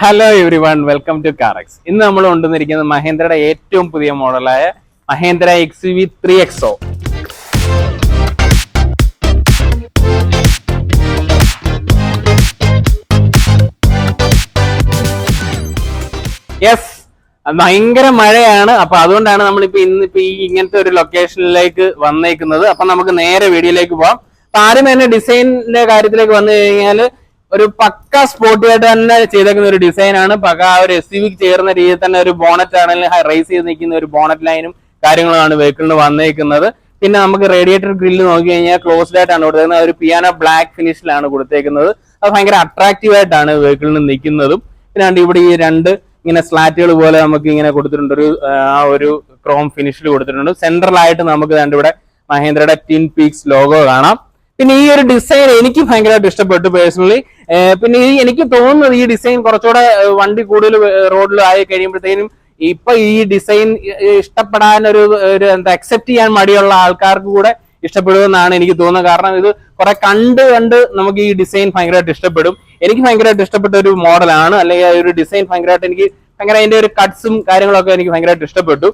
Hello everyone, welcome to കാറക്സ്. ഇന്ന് നമ്മൾ കൊണ്ടുവന്നിരിക്കുന്നത് മഹേന്ദ്രയുടെ ഏറ്റവും പുതിയ മോഡലായ മഹേന്ദ്ര XUV 3XO. യെസ്, ഭയങ്കര മഴയാണ്. അപ്പൊ അതുകൊണ്ടാണ് നമ്മളിപ്പോ ഇന്നിപ്പോ ഈ ഇങ്ങനത്തെ ഒരു ലൊക്കേഷനിലേക്ക് വന്നേക്കുന്നത്. അപ്പൊ നമുക്ക് നേരെ വീഡിയോയിലേക്ക് പോവാം. അപ്പൊ ആദ്യം തന്നെ ഡിസൈനിന്റെ കാര്യത്തിലേക്ക് വന്നു കഴിഞ്ഞാൽ ഒരു പക്ക സ്പോർട്ടിയായിട്ട് തന്നെ ചെയ്തേക്കുന്ന ഒരു ഡിസൈനാണ്. പക്ക ആ ഒരു SUV ചേർന്ന രീതിയിൽ തന്നെ ഒരു ബോണറ്റ് ആണെങ്കിൽ റൈസ് ചെയ്ത് നിൽക്കുന്ന ഒരു ബോണറ്റ് ലൈനും കാര്യങ്ങളുമാണ് വെഹിക്കിളിന് വന്നേക്കുന്നത്. പിന്നെ നമുക്ക് റേഡിയേറ്റർ ഗ്രില്ല് നോക്കി കഴിഞ്ഞാൽ ക്ലോസ്ഡ് ആയിട്ടാണ് കൊടുത്തേക്കുന്നത്. ഒരു പിയാനോ ബ്ലാക്ക് ഫിനിഷിലാണ് കൊടുത്തേക്കുന്നത്. അത് ഭയങ്കര അട്രാക്റ്റീവ് ആയിട്ടാണ് വെഹിക്കിളിന് നിൽക്കുന്നതും. പിന്നെ ഇവിടെ ഈ രണ്ട് ഇങ്ങനെ സ്ലാറ്റുകൾ പോലെ നമുക്ക് ഇങ്ങനെ കൊടുത്തിട്ടുണ്ട്. ഒരു ക്രോം ഫിനിഷിൽ കൊടുത്തിട്ടുണ്ട്. സെൻട്രലായിട്ട് നമുക്ക് ഇവിടെ മഹേന്ദ്രയുടെ ടിൻ പീക്സ് ലോഗോ കാണാം. പിന്നെ ഈ ഒരു ഡിസൈൻ എനിക്ക് ഭയങ്കരമായിട്ട് ഇഷ്ടപ്പെട്ടു പേഴ്സണലി. പിന്നെ എനിക്ക് തോന്നുന്നത് ഈ ഡിസൈൻ കുറച്ചുകൂടെ വണ്ടി കൂടുതൽ റോഡിൽ ആയി കഴിയുമ്പോഴത്തേനും ഇപ്പൊ ഈ ഡിസൈൻ ഇഷ്ടപ്പെടാൻ ഒരു എന്താ അക്സെപ്റ്റ് ചെയ്യാൻ മടിയുള്ള ആൾക്കാർക്ക് കൂടെ ഇഷ്ടപ്പെടുമെന്നാണ് എനിക്ക് തോന്നുന്നത്. കാരണം ഇത് കുറെ കണ്ട് നമുക്ക് ഈ ഡിസൈൻ ഭയങ്കരമായിട്ട് ഇഷ്ടപ്പെടും. എനിക്ക് ഭയങ്കരമായിട്ട് ഇഷ്ടപ്പെട്ട ഒരു മോഡലാണ്. അല്ലെങ്കിൽ ഒരു ഡിസൈൻ ഭയങ്കര അതിന്റെ ഒരു കട്ട്സും കാര്യങ്ങളൊക്കെ എനിക്ക് ഭയങ്കരമായിട്ട് ഇഷ്ടപ്പെട്ടു.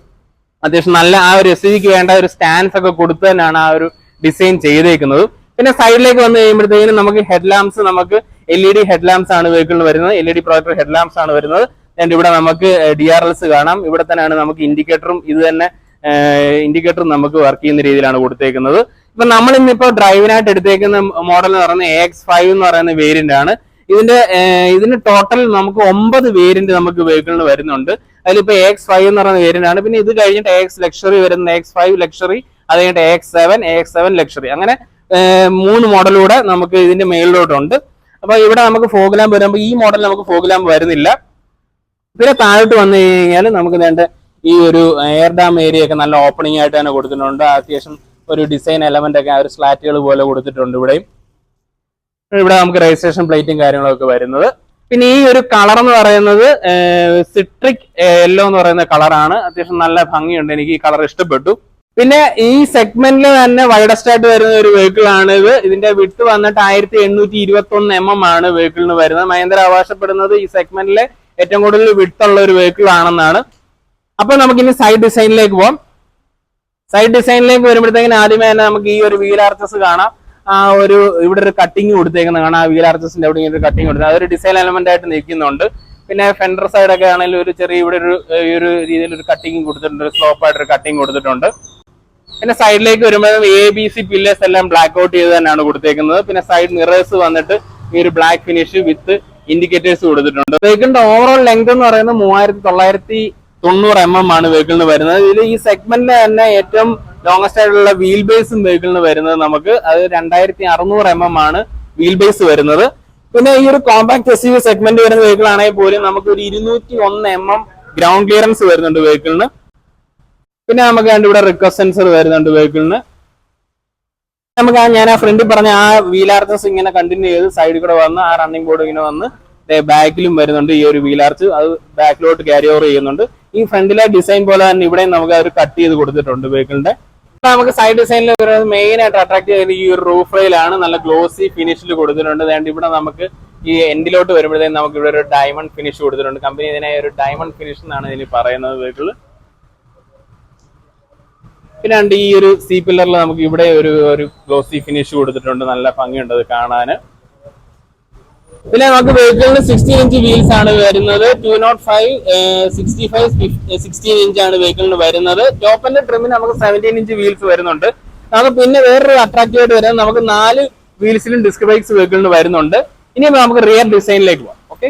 അത്യാവശ്യം നല്ല ആ ഒരു SUVക്ക് വേണ്ട ഒരു സ്റ്റാൻഡ്സ് ഒക്കെ കൊടുത്തു തന്നെയാണ് ആ ഒരു ഡിസൈൻ ചെയ്തേക്കുന്നത്. പിന്നെ സൈഡിലേക്ക് വന്നു കഴിയുമ്പോഴത്തേക്കും നമുക്ക് ഹെഡ് ലാംപ്സ് നമുക്ക് LED ഹെഡ് ലാംപ്സ് ആണ് വെഹിക്കിളിന് വരുന്നത്. LED പ്രൊജക്ടർ ഹെഡ് ലാംപ്സ് ആണ് വരുന്നത്. ഇവിടെ നമുക്ക് DRLs കാണാം. ഇവിടെ തന്നെയാണ് നമുക്ക് ഇൻഡിക്കേറ്ററും ഇത് തന്നെ ഇൻഡിക്കേറ്ററും നമുക്ക് വർക്ക് ചെയ്യുന്ന രീതിയിലാണ് കൊടുത്തേക്കുന്നത്. ഇപ്പൊ നമ്മൾ ഇന്നിപ്പോ ഡ്രൈവിനായിട്ട് എടുത്തേക്കുന്ന മോഡൽ എന്ന് പറയുന്നത് AX5 എന്ന് പറയുന്ന വേരിയന്റ് ആണ്. ഇതിന് ടോട്ടൽ നമുക്ക് 9 വേരിയന്റ് നമുക്ക് വെഹിക്കിളിന് വരുന്നുണ്ട്. അതിലിപ്പോ AX5 എന്ന് പറയുന്ന വേരിയന്റ് ആണ്. പിന്നെ ഇത് കഴിഞ്ഞിട്ട് AX ലക്ഷറി വരുന്ന AX5 ലക്ഷറി, അത് കഴിഞ്ഞിട്ട് AX7 ലക്ഷറി, അങ്ങനെ 3 മോഡലൂടെ നമുക്ക് ഇതിന്റെ മേളിലോട്ടുണ്ട്. അപ്പൊ ഇവിടെ നമുക്ക് ഫോഗ് ലാമ്പ് വരുമ്പോൾ ഈ മോഡൽ നമുക്ക് ഫോഗ് ലാമ്പ് വരുന്നില്ല. പിന്നെ താഴോട്ട് വന്നു കഴിഞ്ഞാൽ നമുക്ക് വേണ്ട ഈ ഒരു എയർ ഡാം ഏരിയ ഒക്കെ നല്ല ഓപ്പണിംഗ് ആയിട്ട് തന്നെ കൊടുത്തിട്ടുണ്ട്. അത്യാവശ്യം ഒരു ഡിസൈൻ എലമെന്റ് ഒക്കെ ആ ഒരു സ്ലാറ്റുകൾ പോലെ കൊടുത്തിട്ടുണ്ട്. ഇവിടെ നമുക്ക് രജിസ്ട്രേഷൻ പ്ലേറ്റും കാര്യങ്ങളൊക്കെ വരുന്നത്. പിന്നെ ഈ ഒരു കളർ എന്ന് പറയുന്നത് സിട്രിക് യെല്ലോ എന്ന് പറയുന്ന കളറാണ്. അത്യാവശ്യം നല്ല ഭംഗിയുണ്ട്, എനിക്ക് ഈ കളർ ഇഷ്ടപ്പെട്ടു. പിന്നെ ഈ സെഗ്മെന്റിൽ തന്നെ വൈഡസ്റ്റ് ആയിട്ട് വരുന്ന ഒരു വെഹിക്കിൾ ആണ് ഇത്. ഇതിന്റെ വിട്ട് വന്നിട്ട് 1821 mm ആണ് വെഹിക്കിളിന് വരുന്നത്. മഹേന്ദ്ര അവകാശപ്പെടുന്നത് ഈ സെഗ്മെന്റിലെ ഏറ്റവും കൂടുതൽ വിട്ടുള്ള ഒരു വെഹിക്കിൾ ആണെന്നാണ്. അപ്പൊ നമുക്കിനി സൈഡ് ഡിസൈനിലേക്ക് പോവാം. സൈഡ് ഡിസൈനിലേക്ക് വരുമ്പോഴത്തേക്കിന് ആദ്യമേ തന്നെ നമുക്ക് ഈ ഒരു വീൽ ആർച്ചസ് കാണാം. ഇവിടെ ഒരു കട്ടിങ് കൊടുത്തേക്കുന്നത് കാണാം. ആ വീൽ ആർച്ചസിന്റെ അവിടെ ഒരു കട്ടിങ് കൊടുത്തത് അതൊരു ഡിസൈൻ എലമെന്റ് ആയിട്ട് നിൽക്കുന്നുണ്ട്. പിന്നെ ഫെൻഡർ സൈഡൊക്കെ ആണെങ്കിലും ഒരു ചെറിയ ഇവിടെ ഒരു രീതിയിൽ ഒരു കട്ടിങ് കൊടുത്തിട്ടുണ്ട്. ഒരു സ്ലോപ്പ് ആയിട്ടൊരു കട്ടിങ് കൊടുത്തിട്ടുണ്ട്. പിന്നെ സൈഡിലേക്ക് വരുമ്പോൾ ABC പില്ലേഴ്സ് എല്ലാം ബ്ലാക്ക് ഔട്ട് ചെയ്ത് തന്നെയാണ് കൊടുത്തേക്കുന്നത്. പിന്നെ സൈഡ് മിറേഴ്സ് വന്നിട്ട് ഈ ഒരു ബ്ലാക്ക് ഫിനിഷ് വിത്ത് ഇൻഡിക്കേറ്റേഴ്സ് കൊടുത്തിട്ടുണ്ട്. വെഹിക്കിളിന്റെ ഓവറോൾ ലെങ്ത് എന്ന് പറയുന്നത് 3990 mm ആണ് വെഹിക്കിളിന് വരുന്നത്. ഇതിൽ ഈ സെഗ്മെന്റിൽ തന്നെ ഏറ്റവും ലോങ്സ്റ്റ് ആയിട്ടുള്ള വീൽ ബേസും വെഹിക്കിളിന് വരുന്നത് നമുക്ക് അത് 2600 mm ആണ് വീൽ ബേസ് വരുന്നത്. പിന്നെ ഈ ഒരു കോമ്പാക്ട് SUV സെഗ്മെന്റ് വരുന്ന വെഹിക്കിൾ ആണെങ്കിൽ പോലും നമുക്ക് ഒരു 201 mm ഗ്രൗണ്ട് ക്ലിയറൻസ് വരുന്നുണ്ട് വെഹിക്കിളിന്. പിന്നെ നമുക്ക് ഇവിടെ റിക്വസ്റ്റ് സെൻസർ വരുന്നുണ്ട് വെഹിക്കിളിന്. നമുക്ക് ഞാൻ ആ ഫ്രണ്ടിൽ പറഞ്ഞ ആ വീൽ ആർച്ചസ് ഇങ്ങനെ കണ്ടിന്യൂ ചെയ്ത് സൈഡിൽ കൂടെ വന്ന് ആ റണ്ണിംഗ് ബോർഡ് ഇങ്ങനെ വന്ന് ബാക്കിലും വരുന്നുണ്ട്. ഈ ഒരു വീൽ ആർച്ച് അത് ബാക്കിലോട്ട് ക്യാരി ഓവർ ചെയ്യുന്നുണ്ട്. ഈ ഫ്രണ്ടിലെ ഡിസൈൻ പോലെ തന്നെ ഇവിടെയും നമുക്ക് അത് കട്ട് ചെയ്ത് കൊടുത്തിട്ടുണ്ട് വെഹിക്കിളിന്റെ. നമുക്ക് സൈഡ് ഡിസൈനിൽ മെയിൻ ആയിട്ട് അട്രാക്ട് ചെയ്ത് ഈ ഒരു റൂഫ് റെയിലാണ് നല്ല ഗ്ലോസി ഫിനിഷിൽ കൊടുത്തിട്ടുണ്ട്. അതുകൊണ്ട് ഇവിടെ നമുക്ക് ഈ എൻഡിലോട്ട് വരുമ്പോഴത്തേക്കും നമുക്ക് ഇവിടെ ഒരു ഡയമണ്ട് ഫിനിഷ് കൊടുത്തിട്ടുണ്ട്. കമ്പനി ഇതിനെ ഒരു ഡയമണ്ട് ഫിനിഷ് എന്നാണ് ഇതിന് പറയുന്നത് വെഹിക്കിൾ. പിന്നെ ഈ ഒരു സി പില്ലറിൽ നമുക്ക് ഇവിടെ ഒരു ഗ്ലോസി ഫിനിഷ് കൊടുത്തിട്ടുണ്ട്. നല്ല ഭംഗിയുണ്ട് അത് കാണാൻ. പിന്നെ നമുക്ക് വെഹിക്കിളിന് 16 ഇഞ്ച് വീൽസ് ആണ് വരുന്നത്. 205, 65, 16 ഇഞ്ച് ആണ് വെഹിക്കിളിന് വരുന്നത്. ടോപ്പിന്റെ ട്രിമിന് നമുക്ക് 17 ഇഞ്ച് വീൽസ് വരുന്നുണ്ട്. നമുക്ക് പിന്നെ വേറൊരു അട്രാക്റ്റീവ് ആയിട്ട് വരുന്നത് നമുക്ക് 4 വീൽസിലും ഡിസ്ക് ബ്രേക്സ് വെഹിക്കിളിന് വരുന്നുണ്ട്. ഇനി നമുക്ക് റിയർ ഡിസൈനിലേക്ക് പോകാം. ഓക്കെ,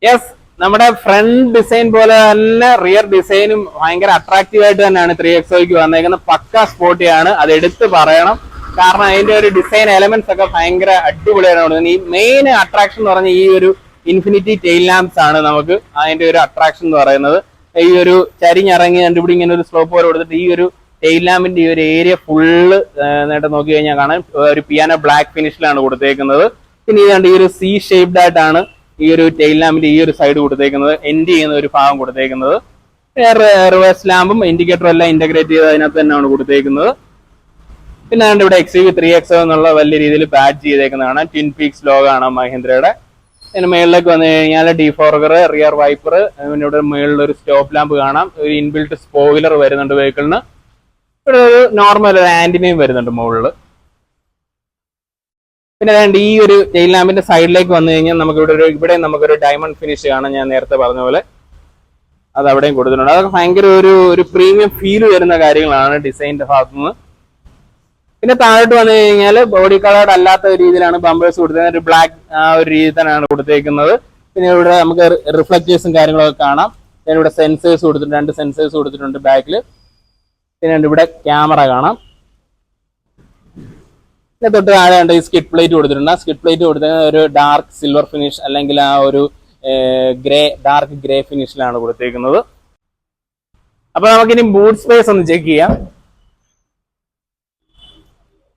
യെസ്, നമ്മുടെ ഫ്രണ്ട് ഡിസൈൻ പോലെ തന്നെ റിയർ ഡിസൈനും ഭയങ്കര അട്രാക്റ്റീവ് ആയിട്ട് തന്നെയാണ് 3XOയ്ക്ക് വന്നേക്കുന്നത്. പക്ക സ്പോർട്ടിയാണ്, അത് എടുത്ത് പറയണം. കാരണം അതിന്റെ ഒരു ഡിസൈൻ എലമെന്റ്സ് ഒക്കെ ഭയങ്കര അടിപൊളിയാണ്. ഈ മെയിൻ അട്രാക്ഷൻ എന്ന് പറഞ്ഞാൽ ഈ ഒരു ഇൻഫിനിറ്റി ടെയിൽ ലാംപ്സ് ആണ് നമുക്ക് അതിന്റെ ഒരു അട്രാക്ഷൻ എന്ന് പറയുന്നത്. ഈ ഒരു ചരിഞ്ഞിറങ്ങി ഇവിടെ ഇങ്ങനെ ഒരു സ്ലോപ്പ് പോലെ കൊടുത്തിട്ട് ഈ ഒരു ടെയിൽ ലാമ്പിന്റെ ഈ ഒരു ഏരിയ ഫുള്ള് നേട്ടം നോക്കി കഴിഞ്ഞാൽ കാണാൻ ഒരു പിയാനോ ബ്ലാക്ക് ഫിനിഷിലാണ് കൊടുത്തേക്കുന്നത്. പിന്നെ ഈ ഒരു C ഷേപ്ഡ് ആയിട്ടാണ് ഈ ഒരു ടെയിൽ ലാമ്പിന്റെ ഈ ഒരു സൈഡ് കൊടുത്തേക്കുന്നത്, എൻഡ് ചെയ്യുന്ന ഒരു ഭാഗം കൊടുത്തേക്കുന്നത്. റിവേഴ്സ് ലാമ്പും ഇൻഡിക്കേറ്ററും എല്ലാം ഇന്റഗ്രേറ്റ് ചെയ്ത് അതിനകത്ത് തന്നെയാണ് കൊടുത്തേക്കുന്നത്. പിന്നെ ഇവിടെ XUV 3XO എന്നുള്ള വലിയ രീതിയിൽ ബാഡ്ജ് ചെയ്തേക്കുന്നതാണ്. ട്വിൻ പീക്സ് ലോഗോ ആണ് മഹീന്ദ്രയുടെ. ഇതിന് മുകളിലേക്ക് വന്നു കഴിഞ്ഞാൽ ഡിഫോർഗർ, റിയർ വൈപ്പർ, പിന്നെ ഇവിടെ മുകളിൽ ഒരു സ്റ്റോപ്പ് ലാമ്പ് കാണാം, ഒരു ഇൻബിൽറ്റ് സ്പോയിലർ വരുന്നുണ്ട് വെഹിക്കിളിന്, ഇവിടെ ഒരു നോർമൽ ഒരു ആന്റിനയും വരുന്നുണ്ട് മുകളിൽ. പിന്നെ വേണ്ട ഈ ഒരു ടെയിൽ ലാമ്പിന്റെ സൈഡിലേക്ക് വന്നു കഴിഞ്ഞാൽ നമുക്ക് ഇവിടെ നമുക്കൊരു ഡയമണ്ട് ഫിനിഷ് കാണാം, ഞാൻ നേരത്തെ പറഞ്ഞ പോലെ അത് അവിടെയും കൊടുത്തിട്ടുണ്ട്. അതൊക്കെ ഭയങ്കര ഒരു പ്രീമിയം ഫീൽ വരുന്ന കാര്യങ്ങളാണ് ഡിസൈനിന്റെ ഭാഗത്തുനിന്ന്. പിന്നെ താഴോട്ട് വന്നു കഴിഞ്ഞാൽ ബോഡി കളർഡ് അല്ലാത്ത രീതിയിലാണ് ബമ്പേഴ്സ് കൊടുത്തത്, ഒരു ബ്ലാക്ക് ആ ഒരു രീതി തന്നെയാണ് കൊടുത്തേക്കുന്നത്. പിന്നെ ഇവിടെ നമുക്ക് റിഫ്ലക്റ്റേഴ്സും കാര്യങ്ങളൊക്കെ കാണാം. പിന്നെ ഇവിടെ സെൻസേഴ്സ് കൊടുത്തിട്ടുണ്ട്, 2 സെൻസേഴ്സ് കൊടുത്തിട്ടുണ്ട് ബാക്കിൽ. പിന്നെ ഇവിടെ ക്യാമറ കാണാം. പിന്നെ തൊട്ട് താഴെ ഉണ്ട് ഈ സ്കിഡ് പ്ലേറ്റ് കൊടുത്തിട്ടുണ്ട്. ആ സ്കിഡ് പ്ലേറ്റ് കൊടുത്തത് ഒരു ഡാർക്ക് സിൽവർ ഫിനിഷ് അല്ലെങ്കിൽ ആ ഒരു ഡാർക്ക് ഗ്രേ ഫിനിഷിലാണ് കൊടുത്തേക്കുന്നത്. അപ്പൊ നമുക്കിനി ബൂട്ട് സ്പേസ് ഒന്ന് ചെക്ക് ചെയ്യാം.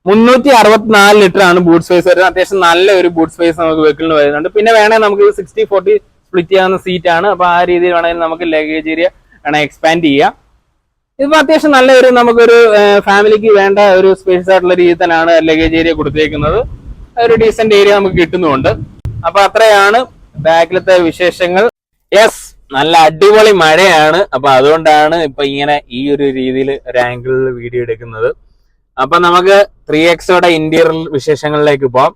364 ലിറ്റർ ആണ് ബൂട്ട് സ്പേസ് വരുന്നത്. അത്യാവശ്യം നല്ല ഒരു ബൂട്ട് സ്പേസ് നമുക്ക് വെഹിക്കിളിന് വരുന്നുണ്ട്. പിന്നെ വേണമെങ്കിൽ നമുക്ക് 60-40 സ്പ്ലിറ്റ് ചെയ്യാവുന്ന സീറ്റ് ആണ്. അപ്പൊ ആ രീതിയിൽ വേണമെങ്കിൽ നമുക്ക് ലഗേജ് ഏരിയ വേണമെങ്കിൽ എക്സ്പാൻഡ് ചെയ്യാം. ഇതിപ്പോ അത്യാവശ്യം നല്ലൊരു നമുക്കൊരു ഫാമിലിക്ക് വേണ്ട ഒരു സ്പേസ് ആയിട്ടുള്ള രീതിയിൽ തന്നെയാണ് ലഗേജ് ഏരിയ കൊടുത്തേക്കുന്നത്. ഒരു ഡീസന്റ് ഏരിയ നമുക്ക് കിട്ടുന്നുണ്ട്. അപ്പൊ അത്രയാണ് ബാക്കിലത്തെ വിശേഷങ്ങൾ. യെസ്, നല്ല അടിപൊളി മഴയാണ്. അപ്പൊ അതുകൊണ്ടാണ് ഇപ്പൊ ഇങ്ങനെ ഈ ഒരു രീതിയിൽ ഒരു ആംഗിളിൽ വീഡിയോ എടുക്കുന്നത്. അപ്പൊ നമുക്ക് 3XOയുടെ ഇന്റീരിയർ വിശേഷങ്ങളിലേക്ക് പോവാം.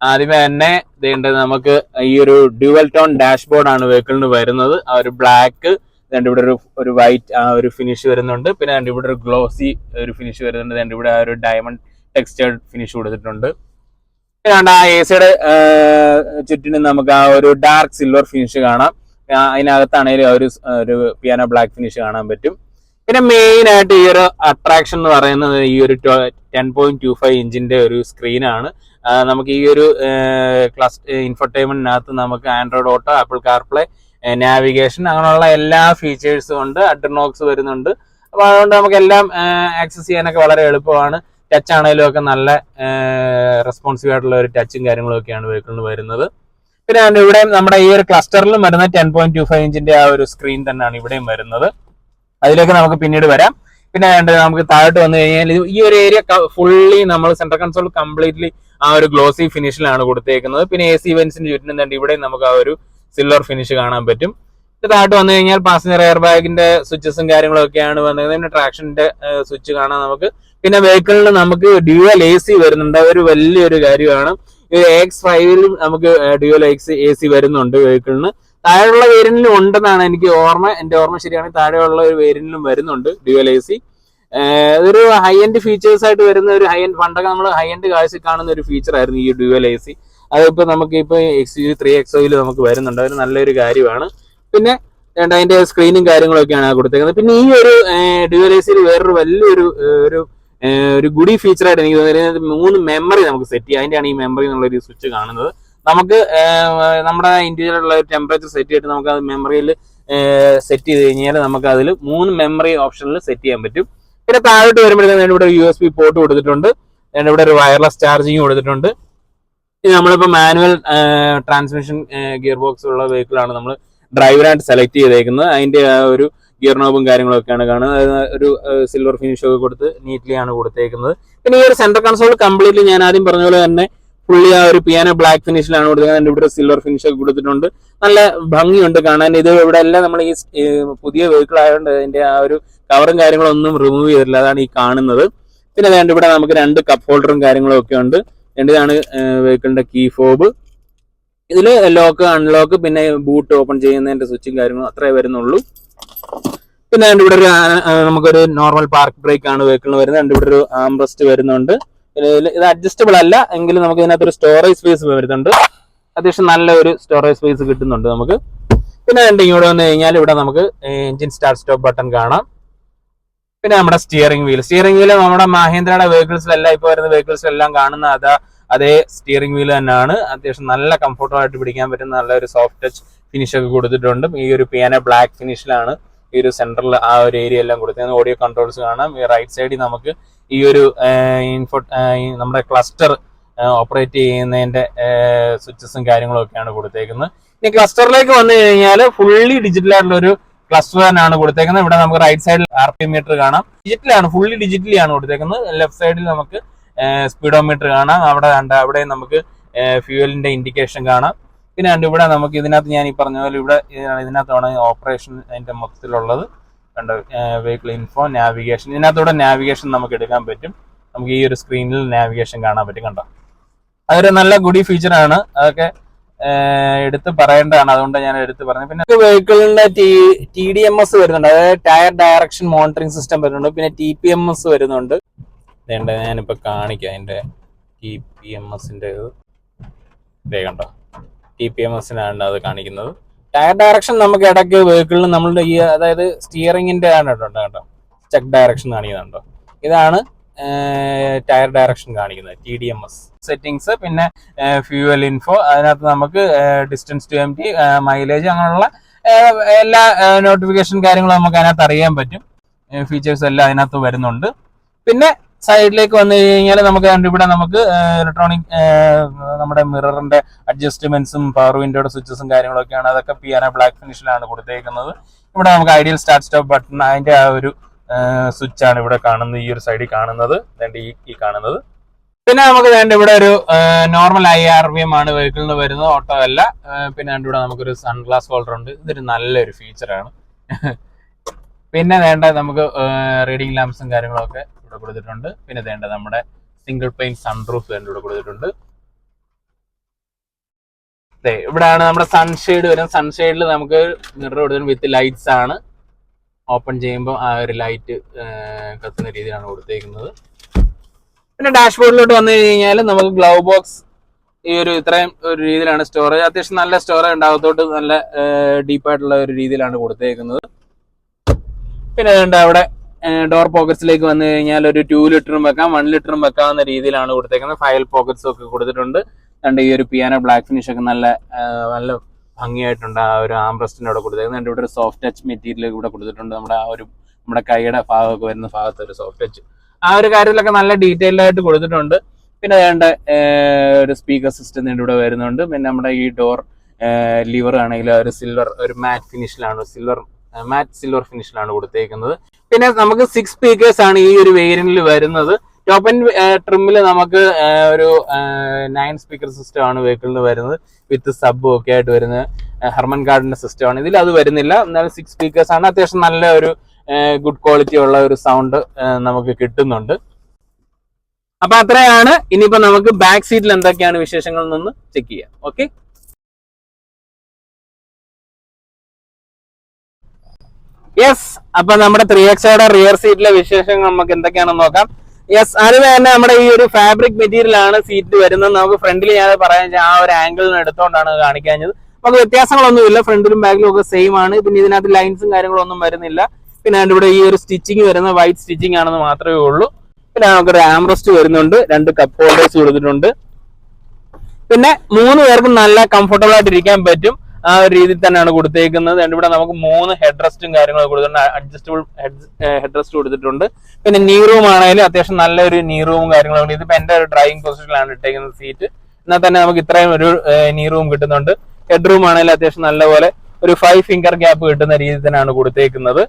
ആദ്യമേ തന്നെ ഇതേണ്ടത് നമുക്ക് ഈ ഒരു ഡ്യുവൽ ടോൺ ഡാഷ്ബോർഡ് ആണ് വെഹിക്കിളിന് വരുന്നത്. ആ ഒരു ബ്ലാക്ക്, ഇവിടെ ഒരു വൈറ്റ് ആ ഒരു ഫിനിഷ് വരുന്നുണ്ട്. പിന്നെ ഇവിടെ ഒരു ഗ്ലോസി ഒരു ഫിനിഷ് വരുന്നുണ്ട്. ഇവിടെ ആ ഒരു ഡയമണ്ട് ടെക്സ്റ്റേർഡ് ഫിനിഷ് കൊടുത്തിട്ടുണ്ട്. പിന്നെ ആ AC-യുടെ ചുറ്റിനും നമുക്ക് ആ ഒരു ഡാർക്ക് സിൽവർ ഫിനിഷ് കാണാം. അതിനകത്താണെങ്കിലും ഒരു പിയാനോ ബ്ലാക്ക് ഫിനിഷ് കാണാൻ പറ്റും. പിന്നെ മെയിൻ ആയിട്ട് ഈ ഒരു അട്രാക്ഷൻ എന്ന് പറയുന്നത് ഈ ഒരു 10.25 ഇഞ്ചിന്റെ ഒരു സ്ക്രീനാണ്. നമുക്ക് ഈ ഒരു ഇൻഫർടൈൻമെന്റിനകത്ത് നമുക്ക് Android auto, apple CarPlay, navigation അങ്ങനെയുള്ള എല്ലാ ഫീച്ചേഴ്സും ഉണ്ട്. അഡ്രനോക്സ് വരുന്നുണ്ട്. അപ്പൊ അതുകൊണ്ട് നമുക്ക് എല്ലാം ആക്സസ് ചെയ്യാനൊക്കെ വളരെ എളുപ്പമാണ്. ടച്ച് ആണെങ്കിലും ഒക്കെ നല്ല റെസ്പോൺസീവ് ആയിട്ടുള്ള ഒരു ടച്ചും കാര്യങ്ങളും ഒക്കെയാണ് വെഹിക്കിളിന് വരുന്നത്. പിന്നെ ഇവിടെ നമ്മുടെ ഈ ഒരു ക്ലസ്റ്ററിലും വരുന്ന 10.25 ഇഞ്ചിന്റെ ആ ഒരു സ്ക്രീൻ തന്നെയാണ് ഇവിടെയും വരുന്നത്. അതിലേക്ക് നമുക്ക് പിന്നീട് വരാം. പിന്നെ നമുക്ക് താഴോട്ട് വന്നു കഴിഞ്ഞാൽ ഈ ഒരു ഏരിയ ഫുള്ളി നമ്മൾ സെൻട്രൽ കൺസോൾ കംപ്ലീറ്റ്ലി ആ ഒരു ഗ്ലോസി ഫിനിഷിലാണ് കൊടുത്തേക്കുന്നത്. പിന്നെ AC വെന്റ്സിന്റെ ചുറ്റിനും തന്നെ ഇവിടെ നമുക്ക് ആ ഒരു സിൽവർ ഫിനിഷ് കാണാൻ പറ്റും. താഴോട്ട് വന്നു കഴിഞ്ഞാൽ പാസഞ്ചർ എയർ ബാഗിന്റെ സ്വിച്ചസും കാര്യങ്ങളും ഒക്കെയാണ് വന്നത്. പിന്നെ ട്രാക്ഷന്റെ സ്വിച്ച് കാണാം നമുക്ക്. പിന്നെ വെഹിക്കിളിന് നമുക്ക് ഡ്യുവൽ AC വരുന്നുണ്ട്, ഒരു വലിയൊരു കാര്യമാണ്. ഈ X5-ലും നമുക്ക് ഡ്യുവൽ AC വരുന്നുണ്ട് വെഹിക്കിളിന്. താഴെയുള്ള വേരിയന്റിലും ഉണ്ടെന്നാണ് എനിക്ക് ഓർമ്മ. എന്റെ ഓർമ്മ ശരിയാണെങ്കിൽ താഴെയുള്ള ഒരു വേരിയന്റിലും വരുന്നുണ്ട് ഡ്യുവൽ AC. ഇതൊരു ഹൈ എൻഡ് ഫീച്ചേഴ്സ് ആയിട്ട് വരുന്ന ഒരു ഹൈ എൻഡ്, പണ്ടൊക്കെ നമ്മൾ ഹൈ എൻഡ് കാഴ്ച കാണുന്ന ഒരു ഫീച്ചർ ആയിരുന്നു ഈ ഡ്യുവൽ AC. അതിപ്പോ നമുക്ക് ഇപ്പൊ 3XOയിൽ നമുക്ക് വരുന്നുണ്ട്. അത് നല്ലൊരു കാര്യമാണ്. പിന്നെ അതിന്റെ സ്ക്രീനും കാര്യങ്ങളൊക്കെയാണ് കൊടുത്തേക്കുന്നത്. പിന്നെ ഈ ഒരു ഡ്യുവൽ AC-ൽ വേറൊരു വലിയൊരു ഒരു ഗുഡി ഫീച്ചർ ആയിട്ട് എനിക്ക് തോന്നുന്നത് 3 മെമ്മറി നമുക്ക് സെറ്റ് ചെയ്യാം. അതിന്റെയാണ് ഈ മെമ്മറി എന്നുള്ളൊരു സ്വിച്ച് കാണുന്നത്. നമുക്ക് നമ്മുടെ ഇന്ത്യയിലുള്ള ഒരു ടെമ്പറേച്ചർ സെറ്റ് ചെയ്തിട്ട് നമുക്ക് അത് മെമ്മറിയിൽ സെറ്റ് ചെയ്ത് കഴിഞ്ഞാൽ നമുക്ക് അതിൽ 3 മെമ്മറി ഓപ്ഷനിൽ സെറ്റ് ചെയ്യാൻ പറ്റും. പിന്നെ താഴോട്ട് വരുമ്പോഴത്തേക്കും ഇവിടെ USB പോർട്ട് കൊടുത്തിട്ടുണ്ട്. ഇവിടെ ഒരു വയർലെസ് ചാർജിങ് കൊടുത്തിട്ടുണ്ട്. നമ്മളിപ്പോൾ മാനുവൽ ട്രാൻസ്മിഷൻ ഗിയർ ബോക്സ് ഉള്ള വെഹിക്കിളാണ് നമ്മൾ ഡ്രൈവറായിട്ട് സെലക്ട് ചെയ്തേക്കുന്നത്. അതിന്റെ ആ ഒരു ഗിയർ നോബും കാര്യങ്ങളൊക്കെയാണ് കാണുന്നത്. ഒരു സിൽവർ ഫിനിഷ് ഒക്കെ കൊടുത്ത് നീറ്റ്ലി ആണ് കൊടുത്തേക്കുന്നത്. പിന്നെ ഈ ഒരു സെന്റർ കൺസോൾ കംപ്ലീറ്റ്ലി ഞാൻ ആദ്യം പറഞ്ഞ പോലെ തന്നെ ഫുള്ളി ആ ഒരു പിയാനോ ബ്ലാക്ക് ഫിനിഷിലാണ് കൊടുത്തേക്കുന്നത്. ഇവിടെ സിൽവർ ഫിനിഷ് ഒക്കെ കൊടുത്തിട്ടുണ്ട്. നല്ല ഭംഗിയുണ്ട് കാണാൻ. ഇത് ഇവിടെ എല്ലാം നമ്മൾ ഈ പുതിയ വെഹിക്കിൾ ആയതുകൊണ്ട് അതിന്റെ ആ ഒരു കവറും കാര്യങ്ങളൊന്നും റിമൂവ് ചെയ്തിട്ടില്ല, അതാണ് ഈ കാണുന്നത്. പിന്നെ വേണ്ട ഇവിടെ നമുക്ക് 2 കപ്പ് ഹോൾഡറും കാര്യങ്ങളും ഒക്കെ ഉണ്ട്. ഇതാണ് വെഹിക്കിളിന്റെ കീ ഫോബ്. ഇതിൽ ലോക്ക്, അൺലോക്ക്, പിന്നെ ബൂട്ട് ഓപ്പൺ ചെയ്യുന്നതിന്റെ സ്വിച്ചും കാര്യങ്ങളും അത്രേ വരുന്നുള്ളൂ. പിന്നെ ഇവിടെ ഒരു നമുക്കൊരു നോർമൽ പാർക്ക് ബ്രേക്ക് ആണ് വെഹിക്കിളിന് വരുന്നത്. ഇവിടെ ഒരു ആംറസ്റ്റ് വരുന്നുണ്ട്. ഇത് അഡ്ജസ്റ്റബിൾ അല്ല എങ്കിലും നമുക്ക് ഇതിനകത്തൊരു സ്റ്റോറേജ് സ്പേസ് വരുന്നുണ്ട്. അത്യാവശ്യം നല്ല ഒരു സ്റ്റോറേജ് സ്പേസ് കിട്ടുന്നുണ്ട് നമുക്ക്. പിന്നെ ഇങ്ങോട്ട് വന്നു കഴിഞ്ഞാൽ ഇവിടെ നമുക്ക് എഞ്ചിൻ സ്റ്റാർട്ട് സ്റ്റോപ്പ് ബട്ടൺ കാണാം. പിന്നെ നമ്മുടെ സ്റ്റിയറിംഗ് വീൽ നമ്മുടെ മഹീന്ദ്രയുടെ വെഹിക്കിൾസിലെല്ലാം ഇപ്പോൾ വരുന്ന വെഹിക്കിൾസിലെല്ലാം കാണുന്ന അതേ സ്റ്റിയറിംഗ് വീൽ തന്നെയാണ്. അത്യാവശ്യം നല്ല കംഫർട്ടബിളായിട്ട് പിടിക്കാൻ പറ്റുന്ന നല്ലൊരു സോഫ്റ്റ് ടച്ച് ഫിനിഷ് ഒക്കെ കൊടുത്തിട്ടുണ്ട്. ഈ ഒരു പിയാനോ ബ്ലാക്ക് ഫിനിഷിലാണ് ഈ ഒരു സെന്ററിൽ ആ ഒരു ഏരിയ എല്ലാം കൊടുത്തത്. ഓഡിയോ കൺട്രോൾസ് കാണാം. ഈ റൈറ്റ് സൈഡിൽ നമുക്ക് ഈ ഒരു നമ്മുടെ ക്ലസ്റ്റർ ഓപ്പറേറ്റ് ചെയ്യുന്നതിന്റെ സ്വിച്ചസും കാര്യങ്ങളും ഒക്കെയാണ് കൊടുത്തേക്കുന്നത്. ഇനി ക്ലസ്റ്ററിലേക്ക് വന്നു കഴിഞ്ഞാൽ ഫുള്ളി ഡിജിറ്റൽ ആയിട്ടുള്ള ഒരു ക്ലസ്റ്റർ തന്നെയാണ് കൊടുത്തേക്കുന്നത്. ഇവിടെ നമുക്ക് റൈറ്റ് സൈഡിൽ RPM മീറ്റർ കാണാം. ഡിജിറ്റലാണ്, ഫുള്ളി ഡിജിറ്റലി ആണ് കൊടുത്തേക്കുന്നത്. ലെഫ്റ്റ് സൈഡിൽ നമുക്ക് സ്പീഡോമീറ്റർ കാണാം. അവിടെ നമുക്ക് ഫ്യൂവലിന്റെ ഇൻഡിക്കേഷൻ കാണാം. പിന്നെ ഇവിടെ നമുക്ക് ഇതിനകത്ത് ഞാൻ ഈ പറഞ്ഞ പോലെ ഇവിടെ ഇതിനകത്താണ് ഓപ്പറേഷൻ അതിന്റെ മൊത്തത്തിലുള്ളത്. കണ്ടോ, വെഹിക്കിൾ ഇൻഫോ, നാവിഗേഷൻ. ഇതിനകത്തൂടെ നാവിഗേഷൻ നമുക്ക് എടുക്കാൻ പറ്റും. നമുക്ക് ഈ ഒരു സ്ക്രീനിൽ നാവിഗേഷൻ കാണാൻ പറ്റും. കണ്ടോ, അതൊരു നല്ല ഗുഡി ഫീച്ചറാണ്. അതൊക്കെ എടുത്ത് പറയേണ്ടതാണ്, അതുകൊണ്ട് ഞാൻ എടുത്ത് പറഞ്ഞത്. പിന്നെ വെഹിക്കിളിന്റെ TDMS വരുന്നുണ്ട്, അതായത് ടയർ ഡയറക്ഷൻ മോണിറ്ററിംഗ് സിസ്റ്റം വരുന്നുണ്ട്. പിന്നെ TPMS വരുന്നുണ്ട്. ഞാനിപ്പോ കാണിക്കാം അതിന്റെ TPMSന്റെ ഇതേ കണ്ടോ, TPMSനാണ് അത് കാണിക്കുന്നത്. ടയർ ഡയറക്ഷൻ നമുക്ക് ഇടയ്ക്ക് വെഹിക്കിളിന് നമ്മളുടെ ഈ അതായത് സ്റ്റിയറിംഗിന്റെ ആണ് കേട്ടോ, ചെക്ക് ഡയറക്ഷൻ കാണിക്കുന്നുണ്ടോ. ഇതാണ് ടയർ ഡയറക്ഷൻ കാണിക്കുന്നത്, TDMS. സെറ്റിംഗ്സ്, പിന്നെ ഫ്യൂവൽ ഇൻഫോ, അതിനകത്ത് നമുക്ക് ഡിസ്റ്റൻസ് ടു MT, മൈലേജ്, അങ്ങനെയുള്ള എല്ലാ നോട്ടിഫിക്കേഷൻ കാര്യങ്ങളും നമുക്ക് അതിനകത്ത് അറിയാൻ പറ്റും. ഫീച്ചേഴ്സ് എല്ലാം അതിനകത്ത് വരുന്നുണ്ട്. പിന്നെ സൈഡിലേക്ക് വന്നു കഴിഞ്ഞാൽ നമുക്ക് ഇവിടെ നമുക്ക് ഇലക്ട്രോണിക് നമ്മുടെ മിററിന്റെ അഡ്ജസ്റ്റ്മെന്റ്സും പവർ വിൻഡോയുടെ സ്വിച്ചസും കാര്യങ്ങളൊക്കെയാണ്. അതൊക്കെ പിയാനോ ബ്ലാക്ക് ഫിനിഷിലാണ് കൊടുത്തേക്കുന്നത്. ഇവിടെ നമുക്ക് ഐഡിയൽ സ്റ്റാർട്ട് സ്റ്റോപ്പ് ബട്ടൺ, അതിന്റെ ആ ഒരു സ്വിച്ച് ആണ് ഇവിടെ കാണുന്നത്, ഈ ഒരു സൈഡിൽ കാണുന്നത്, ഈ കാണുന്നത്. പിന്നെ നമുക്ക് വേണ്ട ഇവിടെ ഒരു നോർമൽ IRVM ആണ് വെഹിക്കിളിന് വരുന്നത്, ഓട്ടോ അല്ല. പിന്നെ ഇവിടെ നമുക്കൊരു സൺഗ്ലാസ് ഹോൾഡർ ഉണ്ട്, ഇതൊരു നല്ലൊരു ഫീച്ചറാണ്. പിന്നെ വേണ്ട നമുക്ക് റീഡിംഗ് ലാംപ്സും കാര്യങ്ങളൊക്കെ ഇവിടെ കൊടുത്തിട്ടുണ്ട്. പിന്നെ വേണ്ട നമ്മുടെ സിംഗിൾ പെയിൻ സൺറൂഫ് ഇവിടെ കൊടുത്തിട്ടുണ്ട്. ഇവിടെയാണ് നമ്മുടെ സൺഷെയ്ഡ് വരുന്നത്. സൺഷെയ്ഡിൽ നമുക്ക് മിറർ കൊടുത്തിട്ടുണ്ട്, വിത്ത് ലൈറ്റ്സ് ആണ്. ഓപ്പൺ ചെയ്യുമ്പോൾ ആ ഒരു ലൈറ്റ് കത്തുന്ന രീതിയിലാണ് കൊടുത്തേക്കുന്നത്. പിന്നെ ഡാഷ്ബോർഡിലോട്ട് വന്നു കഴിഞ്ഞാൽ നമുക്ക് ഗ്ലൗ ബോക്സ് ഈ ഒരു ഇത്രയും ഒരു രീതിയിലാണ് സ്റ്റോറേജ്. അത്യാവശ്യം നല്ല സ്റ്റോറേജ് ഉണ്ടാകത്തോട്ട് നല്ല ഡീപ്പായിട്ടുള്ള ഒരു രീതിയിലാണ് കൊടുത്തേക്കുന്നത്. പിന്നെ അവിടെ ഡോർ പോക്കറ്റ്സിലേക്ക് വന്നു കഴിഞ്ഞാൽ ഒരു 2 ലിറ്ററും വെക്കാം, 1 ലിറ്ററും വെക്കാവുന്ന രീതിയിലാണ് കൊടുത്തേക്കുന്നത്. ഫയൽ പോക്കറ്റ്സും ഒക്കെ കൊടുത്തിട്ടുണ്ട്. രണ്ട് ഈ ഒരു പിയാനോ ബ്ലാക്ക് ഫിനിഷ് ഒക്കെ നല്ല ഭംഗിയായിട്ടുണ്ട്. ആ ഒരു ആംബ്രസ്റ്റിന്റെ അവിടെ കൊടുത്തേക്കുന്നത്. ഇവിടെ ഒരു സോഫ്റ്റ് ടച്ച് മെറ്റീരിയൽ ഇവിടെ കൊടുത്തിട്ടുണ്ട്. നമ്മുടെ കൈയുടെ ഭാഗമൊക്കെ വരുന്ന ഭാഗത്ത് ഒരു സോഫ്റ്റ് ടച്ച്, ആ ഒരു കാര്യത്തിലൊക്കെ നല്ല ഡീറ്റെയിൽഡ് ആയിട്ട് കൊടുത്തിട്ടുണ്ട്. പിന്നെ വേണ്ട ഒരു സ്പീക്കർ സിസ്റ്റം ഇവിടെ വരുന്നുണ്ട്. പിന്നെ നമ്മുടെ ഈ ഡോർ ലിവർ ആണെങ്കിൽ ഒരു സിൽവർ, ഒരു മാറ്റ് ഫിനിഷിലാണ്, മാറ്റ് സിൽവർ ഫിനിഷിലാണ് കൊടുത്തേക്കുന്നത്. പിന്നെ നമുക്ക് 6 സ്പീക്കേഴ്സ് ആണ് ഈ ഒരു വേരിയന്റിൽ വരുന്നത്. ടോപ്പ് ആൻഡ് ട്രിമ്മിൽ നമുക്ക് ഒരു 9 സ്പീക്കർ സിസ്റ്റം ആണ് വെഹിക്കിളിന് വരുന്നത്, വിത്ത് സബും ഒക്കെ ആയിട്ട് വരുന്നത്. ഹെർമൻ ഗാർഡിന്റെ സിസ്റ്റം ആണ് ഇതിൽ, അത് വരുന്നില്ല. എന്നാലും 6 സ്പീക്കേഴ്സ് ആണ്. അത്യാവശ്യം നല്ല ഒരു ഗുഡ് ക്വാളിറ്റി ഉള്ള ഒരു സൗണ്ട് നമുക്ക് കിട്ടുന്നുണ്ട്. അപ്പൊ അത്രയാണ്. ഇനിയിപ്പോ നമുക്ക് ബാക്ക് സീറ്റിൽ എന്തൊക്കെയാണ് വിശേഷങ്ങൾ നിന്ന് ചെക്ക് ചെയ്യാം. Okay, yes. അപ്പൊ നമ്മുടെ 3XOയുടെ റിയർ സീറ്റിലെ വിശേഷങ്ങൾ നമുക്ക് എന്തൊക്കെയാണെന്ന് നോക്കാം. യെസ്, അതിന് തന്നെ നമ്മുടെ ഈ ഒരു ഫാബ്രിക് മെറ്റീരിയൽ ആണ് സീറ്റ് വരുന്നത്. നമുക്ക് ഫ്രണ്ടിൽ ഞാൻ പറയാൻ ആ ഒരു ആംഗിളിന് എടുത്തോണ്ടാണ് കാണിക്കാഞ്ഞത്. നമുക്ക് വ്യത്യാസങ്ങളൊന്നുമില്ല, ഫ്രണ്ടിലും ബാക്കിലും ഒക്കെ സെയിം ആണ്. പിന്നെ ഇതിനകത്ത് ലൈൻസും കാര്യങ്ങളൊന്നും വരുന്നില്ല. പിന്നെ ഇവിടെ ഈ ഒരു സ്റ്റിച്ചിങ് വരുന്നത് വൈറ്റ് സ്റ്റിച്ചിങ് ആണെന്ന് മാത്രമേ ഉള്ളൂ. പിന്നെ നമുക്കൊരു ആംറസ്റ്റ് വരുന്നുണ്ട്, 2 കപ്പ് ഹോൾഡേഴ്സ് കൊടുത്തിട്ടുണ്ട്. പിന്നെ 3 പേർക്കും നല്ല കംഫർട്ടബിൾ ആയിട്ട് ഇരിക്കാൻ പറ്റും, ആ ഒരു രീതിയിൽ തന്നെയാണ് കൊടുത്തേക്കുന്നത്. ഇവിടെ നമുക്ക് 3 ഹെഡ് റെസ്റ്റും കാര്യങ്ങളും കൊടുത്തിട്ടുണ്ട്, അഡ്ജസ്റ്റബിൾ ഹെഡ് റെസ്റ്റ് കൊടുത്തിട്ടുണ്ട്. പിന്നെ നീ റൂം ആണെങ്കിലും അത്യാവശ്യം നല്ലൊരു നീ റൂമും കാര്യങ്ങളും. ഇതിപ്പോ എന്റെ ഒരു ഡ്രൈവിംഗ് പൊസിഷനിലാണ് ഇട്ടേക്കുന്നത് സീറ്റ്. എന്നാൽ തന്നെ നമുക്ക് ഇത്രയും ഒരു നീ റൂം കിട്ടുന്നുണ്ട്. ഹെഡ് റൂം ആണെങ്കിലും അത്യാവശ്യം നല്ലപോലെ ഒരു 5 ഫിംഗർ ഗ്യാപ്പ് കിട്ടുന്ന രീതിയിൽ തന്നെയാണ് കൊടുത്തേക്കുന്നത്.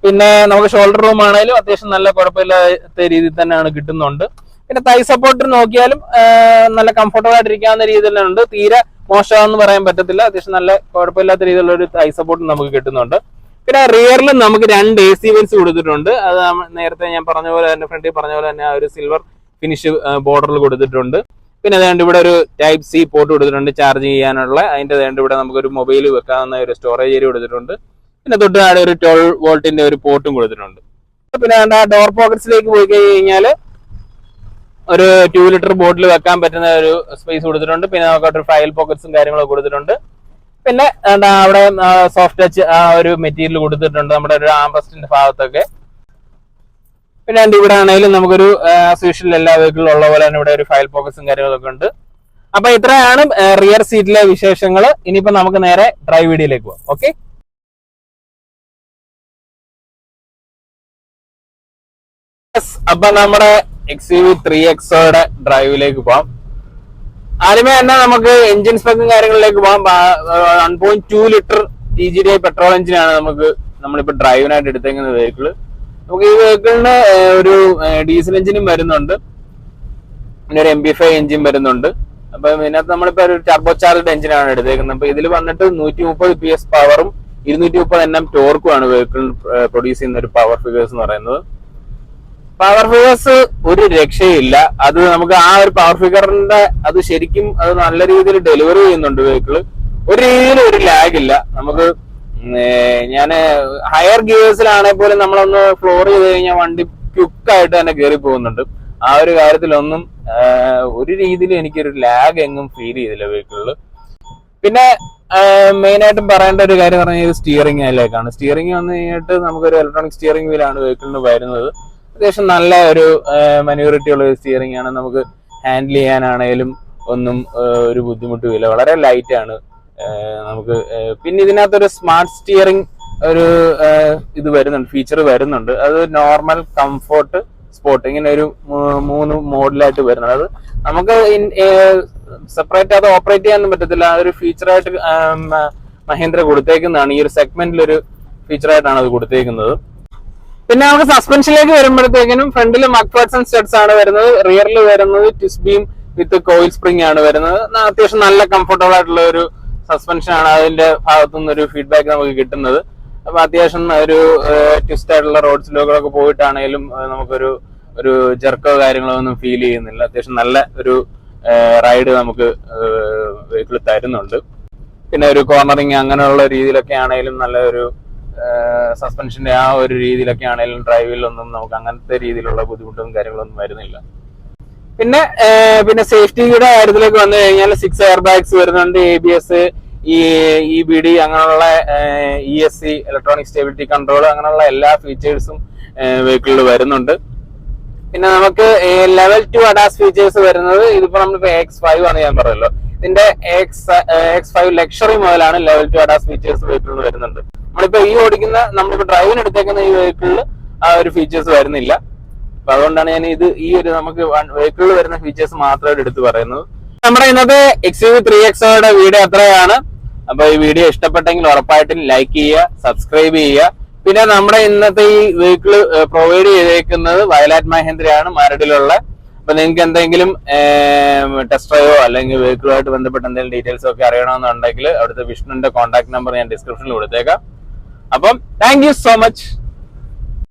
പിന്നെ നമുക്ക് ഷോൾഡർ റൂം ആണെങ്കിലും അത്യാവശ്യം നല്ല കുഴപ്പമില്ലാത്ത രീതിയിൽ തന്നെയാണ് കിട്ടുന്നുണ്ട്. പിന്നെ തൈ സപ്പോർട്ട് നോക്കിയാലും നല്ല കംഫർട്ടബിൾ ആയിട്ടിരിക്കാവുന്ന രീതിയിലുണ്ട്. തീരെ മോശമാണെന്ന് പറയാൻ പറ്റത്തില്ല, അത്യാവശ്യം നല്ല കുഴപ്പമില്ലാത്ത രീതിയിലുള്ള ഒരു തൈ സപ്പോർട്ട് നമുക്ക് കിട്ടുന്നുണ്ട്. പിന്നെ റിയറിലും നമുക്ക് 2 AC വെന്റ്സ് കൊടുത്തിട്ടുണ്ട്. അത് നേരത്തെ ഞാൻ പറഞ്ഞ പോലെ തന്നെ, ഫ്രണ്ടിൽ പറഞ്ഞ പോലെ തന്നെ ആ ഒരു സിൽവർ ഫിനിഷ് ബോർഡറിൽ കൊടുത്തിട്ടുണ്ട്. പിന്നെ അതുകൊണ്ട് ഇവിടെ ഒരു ടൈപ്പ് C പോർട്ട് കൊടുത്തിട്ടുണ്ട് ചാർജ് ചെയ്യാനുള്ള. അതിന്റെ ഇവിടെ നമുക്കൊരു മൊബൈൽ വെക്കാവുന്ന ഒരു സ്റ്റോറേജ് ഏരിയ കൊടുത്തിട്ടുണ്ട്. പിന്നെ തൊട്ട് താഴെ ഒരു 12 വോൾട്ടിന്റെ ഒരു പോർട്ടും കൊടുത്തിട്ടുണ്ട്. പിന്നെ ആ ഡോർ പോക്കറ്റ്സിലേക്ക് പോയി കഴിഞ്ഞാൽ ഒരു 2 ലിറ്റർ ബോട്ടിൽ വെക്കാൻ പറ്റുന്ന ഒരു സ്പേസ് കൊടുത്തിട്ടുണ്ട്. പിന്നെ നമുക്ക് ഒരു ഫയൽ പോക്കറ്റ്സും കാര്യങ്ങളൊക്കെ കൊടുത്തിട്ടുണ്ട്. പിന്നെ അവിടെ സോഫ്റ്റ് ടച്ച് ആ ഒരു മെറ്റീരിയൽ കൊടുത്തിട്ടുണ്ട് നമ്മുടെ ഒരു ആംറസ്റ്റിന്റെ ഭാഗത്തൊക്കെ. പിന്നെ ഇവിടെ ആണെങ്കിലും നമുക്കൊരു സ്പെഷ്യൽ എല്ലാ വെഹിക്കിളും ഉള്ള പോലെ തന്നെ ഇവിടെ ഒരു ഫയൽ പോക്കറ്റ്സും കാര്യങ്ങളൊക്കെ ഉണ്ട്. അപ്പൊ ഇത്രയാണ് റിയർ സീറ്റിലെ വിശേഷങ്ങൾ. ഇനിയിപ്പോ നമുക്ക് നേരെ ഡ്രൈവ് വീഡിയോയിലേക്ക് പോകാം. ഓക്കെ, അപ്പൊ നമ്മുടെ XUV 3XOയുടെ ഡ്രൈവിലേക്ക് പോവാം. ആദ്യമേ തന്നെ നമുക്ക് എഞ്ചിൻ സ്പെക്കും കാര്യങ്ങളിലേക്ക് പോകാം. 1.2 ലിറ്റർ TGDI പെട്രോൾ എഞ്ചിനാണ് നമ്മളിപ്പോ ഡ്രൈവിനായിട്ട് എടുത്തേക്കുന്ന വെഹിക്കിള്. നമുക്ക് ഈ വെഹിക്കിളിന് ഒരു ഡീസൽ എഞ്ചിനും വരുന്നുണ്ട്, പിന്നെ ഒരു MB5 എഞ്ചിൻ വരുന്നുണ്ട്. അപ്പൊ ഇതിനകത്ത് നമ്മളിപ്പോ ഒരു ടർബോ ചാർജ്ഡ് എഞ്ചിനാണ് എടുത്തേക്കുന്നത്. അപ്പൊ ഇതിൽ വന്നിട്ട് 130 PS പവറും 230 Nm ടോർക്കുമാണ് വെഹിക്കിൾ പ്രൊഡ്യൂസ് ചെയ്യുന്ന ഒരു പവർ ഫിഗേഴ്സ് എന്ന് പറയുന്നത്. പവർ ഫിഗേഴ്സ് ഒരു രക്ഷയില്ല. അത് നമുക്ക് ആ ഒരു പവർ ഫിഗറിന്റെ അത് ശരിക്കും അത് നല്ല രീതിയിൽ ഡെലിവറി ചെയ്യുന്നുണ്ട് വെഹിക്കിള്. ഒരു രീതിയിലും ഒരു ലാഗ് ഇല്ല. നമുക്ക് ഞാന് ഹയർ ഗിയേഴ്സിലാണെങ്കിൽ പോലും നമ്മളൊന്ന് ഫ്ലോർ ചെയ്ത് കഴിഞ്ഞാൽ വണ്ടി ക്വിക്കായിട്ട് തന്നെ കയറി പോകുന്നുണ്ട്. ആ ഒരു കാര്യത്തിലൊന്നും ഒരു രീതിയിലും എനിക്കൊരു ലാഗ് എങ്ങും ഫീൽ ചെയ്തില്ല വെഹിക്കിളില്. പിന്നെ മെയിൻ ആയിട്ടും പറയേണ്ട ഒരു കാര്യം പറഞ്ഞാൽ സ്റ്റിയറിംഗിലേക്കാണ്. സ്റ്റിയറിംഗ് വന്നു കഴിഞ്ഞിട്ട് നമുക്കൊരു ഇലക്ട്രോണിക് സ്റ്റിയറിംഗ് വീലാണ് വെഹിക്കിളിന് വരുന്നത്. അത്യാവശ്യം നല്ല ഒരു മനൂറിറ്റി ഉള്ള ഒരു സ്റ്റിയറിംഗ് ആണ്. നമുക്ക് ഹാൻഡിൽ ചെയ്യാനാണേലും ഒന്നും ഒരു ബുദ്ധിമുട്ടുമില്ല. വളരെ ലൈറ്റ് ആണ് നമുക്ക്. പിന്നെ ഇതിനകത്തൊരു സ്മാർട്ട് സ്റ്റിയറിംഗ് ഒരു ഇത് വരുന്നുണ്ട്, ഫീച്ചർ വരുന്നുണ്ട്. അത് നോർമൽ, കംഫോർട്ട്, സ്പോർട്ട് ഇങ്ങനെ ഒരു 3 മോഡലായിട്ട് വരുന്നത്. അത് നമുക്ക് സെപ്പറേറ്റ് അത് ഓപ്പറേറ്റ് ചെയ്യാനൊന്നും പറ്റത്തില്ല. അതൊരു ഫീച്ചറായിട്ട് മഹീന്ദ്ര കൊടുത്തേക്കുന്നതാണ്. ഈ ഒരു സെഗ്മെന്റിൽ ഒരു ഫീച്ചറായിട്ടാണ് അത് കൊടുത്തേക്കുന്നത്. പിന്നെ നമുക്ക് സസ്പെൻഷനിലേക്ക് വരുമ്പോഴത്തേക്കിനും ഫ്രണ്ടിൽ മക്ഫേർസൺ സ്റ്റഡ്സ് ആണ് വരുന്നത്. റിയറിൽ വരുന്നത് ട്വിസ്റ്റ് ബീം വിത്ത് കോയിൽ സ്പ്രിംഗ് ആണ് വരുന്നത്. അത്യാവശ്യം നല്ല കംഫർട്ടബിൾ ആയിട്ടുള്ള ഒരു സസ്പെൻഷൻ ആണ് അതിന്റെ ഭാഗത്തുനിന്ന് ഒരു ഫീഡ്ബാക്ക് നമുക്ക് കിട്ടുന്നത്. അപ്പൊ അത്യാവശ്യം ഒരു ട്വിസ്റ്റ് ആയിട്ടുള്ള റോഡ് സ്ലോകളൊക്കെ പോയിട്ടാണെങ്കിലും നമുക്കൊരു ജെർക്കോ കാര്യങ്ങളോ ഒന്നും ഫീൽ ചെയ്യുന്നില്ല. അത്യാവശ്യം നല്ല ഒരു റൈഡ് നമുക്ക് വെഹിക്കിൾ തരുന്നുണ്ട്. പിന്നെ ഒരു കോർണറിങ് അങ്ങനെയുള്ള രീതിയിലൊക്കെ ആണെങ്കിലും നല്ല ഒരു സസ്പെൻഷന്റെ ആ ഒരു രീതിയിലൊക്കെ ആണെങ്കിലും ഡ്രൈവിലൊന്നും നമുക്ക് അങ്ങനത്തെ രീതിയിലുള്ള ബുദ്ധിമുട്ടും കാര്യങ്ങളൊന്നും വരുന്നില്ല. പിന്നെ സേഫ്റ്റിയുടെ കാര്യത്തിലേക്ക് വന്നു കഴിഞ്ഞാൽ 6 എയർ ബാഗ്സ് വരുന്നുണ്ട്, ABS, EBD അങ്ങനെയുള്ള ESC, ഇലക്ട്രോണിക് സ്റ്റെബിലിറ്റി കൺട്രോൾ, അങ്ങനെയുള്ള എല്ലാ ഫീച്ചേഴ്സും വെഹിക്കിളിൽ വരുന്നുണ്ട്. പിന്നെ നമുക്ക് ലെവൽ 2 ADAS ഫീച്ചേഴ്സ് വരുന്നത് ഇതിപ്പോ നമ്മളിപ്പോ X5 ആണ് ഞാൻ പറഞ്ഞല്ലോ. ഇതിന്റെ X5 ലക്ഷറി മുതലാണ് ലെവൽ 2 ADAS ഫീച്ചേഴ്സ് വെഹിക്കിളിൽ വരുന്നുണ്ട്. നമ്മളിപ്പോ നമ്മളിപ്പോ ഡ്രൈവിന് എടുത്തേക്കുന്ന ഈ വെഹിക്കിളിൽ ആ ഒരു ഫീച്ചേഴ്സ് വരുന്നില്ല. അപ്പൊ അതുകൊണ്ടാണ് ഞാൻ ഈ ഒരു നമുക്ക് വെഹിക്കിളിൽ വരുന്ന ഫീച്ചേഴ്സ് മാത്രമായിട്ട് എടുത്ത് പറയുന്നത്. നമ്മുടെ ഇന്നത്തെ XUV 3XOയുടെ വീഡിയോ അത്രയാണ്. അപ്പൊ ഈ വീഡിയോ ഇഷ്ടപ്പെട്ടെങ്കിൽ ഉറപ്പായിട്ടും ലൈക്ക് ചെയ്യുക, സബ്സ്ക്രൈബ് ചെയ്യുക. പിന്നെ നമ്മുടെ ഇന്നത്തെ ഈ വെഹിക്കിൾ പ്രൊവൈഡ് ചെയ്തേക്കുന്നത് വയലാറ്റ് മഹീന്ദ്രയാണ്, മരടിലുള്ള. അപ്പൊ നിങ്ങൾക്ക് എന്തെങ്കിലും ടെസ്റ്റ് ഡ്രൈവോ അല്ലെങ്കിൽ വെഹിക്കിളുമായിട്ട് ബന്ധപ്പെട്ട എന്തെങ്കിലും ഡീറ്റെയിൽസ് ഒക്കെ അറിയണമെന്നുണ്ടെങ്കിൽ അവിടുത്തെ വിഷ്ണുവിന്റെ കോൺടാക്ട് നമ്പർ ഞാൻ ഡിസ്ക്രിപ്ഷനിൽ കൊടുത്തേക്കാം. അപ്പം താങ്ക് യു സോ മച്ച്.